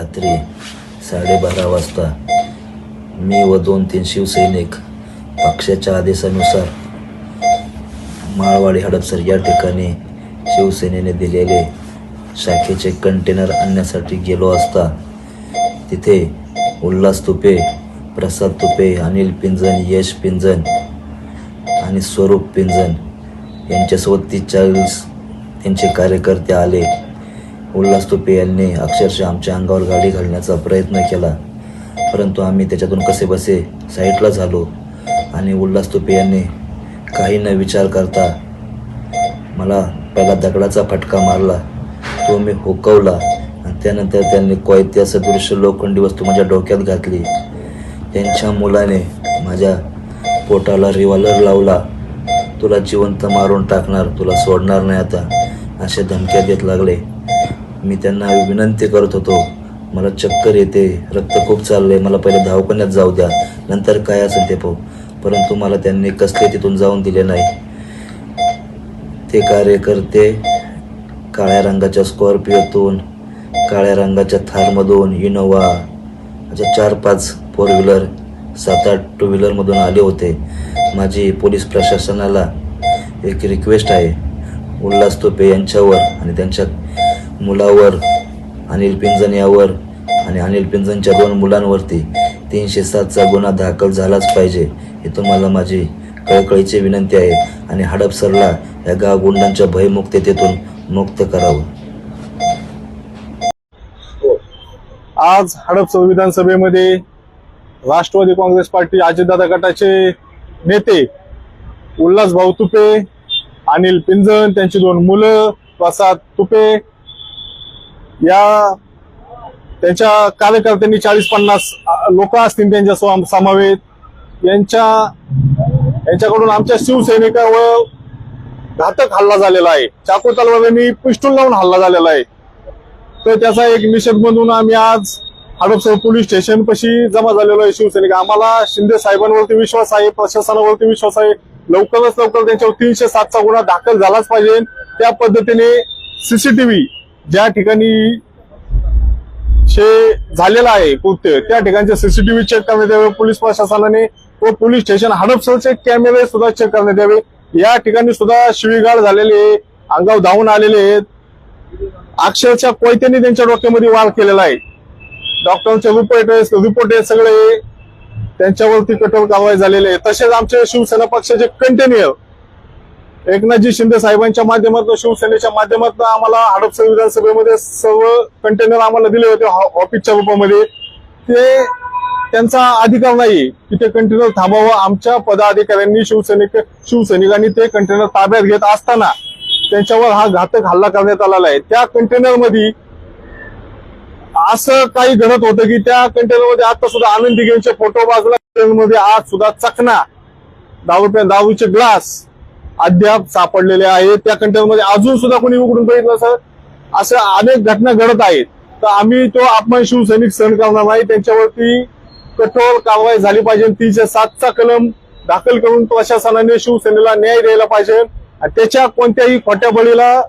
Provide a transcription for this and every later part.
रात्री 12:30 वाजता मी व 2-3 शिवसैनिक पक्षाच्या आदेशानुसार माळवाडी हडपसर या ठिकाणी शिवसेनेने दिलेले शाखेचे कंटेनर आणण्यासाठी गेलो असता तिथे उल्हास तुपे, प्रसाद तुपे, अनिल पिंजन, यश पिंजन आणि स्वरूप पिंजन यांच्यासोबत 30-40 त्यांचे कार्यकर्ते आले. उल्हास तुपे यांनी अक्षरशः आमच्या अंगावर गाडी घालण्याचा प्रयत्न केला, परंतु आम्ही त्याच्यातून कसेबसे साईडला झालो आणि उल्हास तुपे यांनी काही न विचार करता मला पहिला दगडाचा फटका मारला, तो मी हुकवला आणि त्यानंतर त्यांनी कोयत्या सदृश लोखंडी वस्तू माझ्या डोक्यात घातली. त्यांच्या मुलाने माझ्या पोटाला रिव्हॉल्वर लावला, तुला जिवंत मारून टाकणार, तुला सोडणार नाही आता, अशा धमक्या देत लागले. मी त्यांना विनंती करत होतो, मला चक्कर येते, रक्त खूप चाललंय, मला पहिले दवाखान्यात जाऊ द्या, नंतर काय असेल ते पाहू. परंतु मला त्यांनी कसले तिथून जाऊन दिले नाही. ते कार्यकर्ते काळ्या रंगाच्या स्कॉर्पिओतून, काळ्या रंगाच्या थारमधून, इनोवा अशा 4-5 4 व्हीलर 7-8 2 व्हीलरमधून आले होते. माझी पोलीस प्रशासनाला एक रिक्वेस्ट आहे, उल्हास तुपे यांच्यावर आणि त्यांच्या मुलावर, अनिल पिंजन यावर आणि अनिल पिंजनच्या 2 मुलांवरती 307चा गुन्हा दाखल झालाच पाहिजे, हे तुम्हाला माझी कळकळीची विनंती आहे आणि हडपसरला या गाव गुंडांच्या भयमुक्ततेतून मुक्त करावं. आज हडपसर विधानसभेमध्ये राष्ट्रवादी काँग्रेस पार्टी अजितदादा गटाचे नेते उल्हास भाऊ तुपे, अनिल पिंजन, त्यांची 2 मुलं, प्रसाद तुपे या त्यांच्या कार्यकर्त्यांनी 40-50 लोक असतील त्यांच्या समावेत यांच्याकडून आमच्या शिवसैनिकावर घातक हल्ला झालेला आहे. चाकू तलवारींनी पिस्टूल लावून हल्ला झालेला आहे. तर त्याचा एक निषेध म्हणून आम्ही आज हडपसर पोलीस स्टेशन पाशी जमा झालेलो आहे. शिवसैनिक, आम्हाला शिंदे साहेबांवरती विश्वास आहे, प्रशासनावरती विश्वास आहे, लवकरच लवकर त्यांच्यावर 307चा गुन्हा दाखल झालाच पाहिजे. त्या पद्धतीने सीसीटीव्ही ज्या ठिकाणी झालेला आहे कृत्य त्या ठिकाणचे सीसीटीव्ही चेक करण्यात यावे पोलीस प्रशासनाने व पोलीस स्टेशन हडपसरचे कॅमेरे सुद्धा चेक करण्यात यावे. या ठिकाणी सुद्धा शिवीगाळ झालेले, अंगावर धावून आलेले आहेत, अक्षरशः कोयत्यांनी त्यांच्या डोक्यामध्ये वार केलेला आहे. डॉक्टरांचे रिपोर्ट आहे सगळे, त्यांच्यावरती कठोर कारवाई झालेली आहे. तसेच आमचे शिवसेना पक्षाचे कंटेनर एकनाथजी शिंदे साहेबांच्या माध्यमातून, शिवसेनेच्या माध्यमातून आम्हाला हडपसर विधानसभेमध्ये सर्व कंटेनर आम्हाला दिले होते ऑफिसच्या रूपामध्ये. ते त्यांचा अधिकार नाही की ते कंटेनर थांबावं. आमच्या पदाधिकाऱ्यांनी शिवसैनिकांनी ते कंटेनर ताब्यात घेत असताना त्यांच्यावर हा घातक हल्ला करण्यात आलेला आहे. त्या कंटेनर मध्ये असं काही घडत होतं की त्या कंटेनर मध्ये आता सुद्धा आनंद दिघेंचे फोटो बाजूला, मध्ये आज सुद्धा चकना, दारूचे ग्लास अद्याप सापडलेले आहेत. त्या कंटेनर मध्ये अजून सुद्धा कोणी उघडून बघितलं असं अनेक घटना घडत आहेत. तर आम्ही तो अपमान शिवसैनिक सहन करणार नाही. त्यांच्यावरती कठोर कारवाई झाली पाहिजे. 307चा कलम दाखल करून प्रशासनाने शिवसेनेला न्याय द्यायला पाहिजे आणि त्याच्या कोणत्याही खोट्या बळीला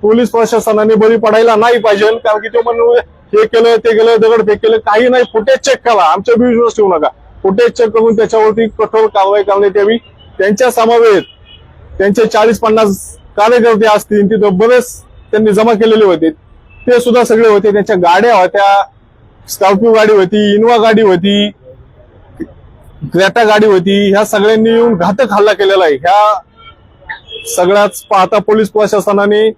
पोलीस प्रशासनाने बळी पडायला नाही पाहिजे. कारण की तो म्हणून हे केलं ते केलं, दगडफेक केलं, काही नाही, फुटेज चेक करा, आमच्या विश्वास ठेवू नका. फुटेज चेक करून त्याच्यावरती कठोर कारवाई करण्यात यावी. त्यांच्या समवेत त्यांचे 40-50 कार्यकर्ते असतील, तिथं बरेच त्यांनी जमा केलेले होते, ते सुद्धा सगळे होते. त्यांच्या गाड्या होत्या, स्कॉर्पिओ गाडी होती, इनोवा गाडी होती, क्रेटा गाडी होती. ह्या सगळ्यांनी येऊन घातक हल्ला केलेला आहे. ह्या सगळ्याच पाहता पोलीस प्रशासनाने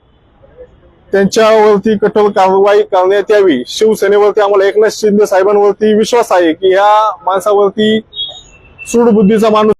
त्यांच्यावरती कठोर कारवाई करण्यात यावी. शिवसेनेवरती आम्हाला एकनाथ शिंदे साहेबांवरती विश्वास आहे की ह्या माणसावरती सूडबुद्धीचा माणूस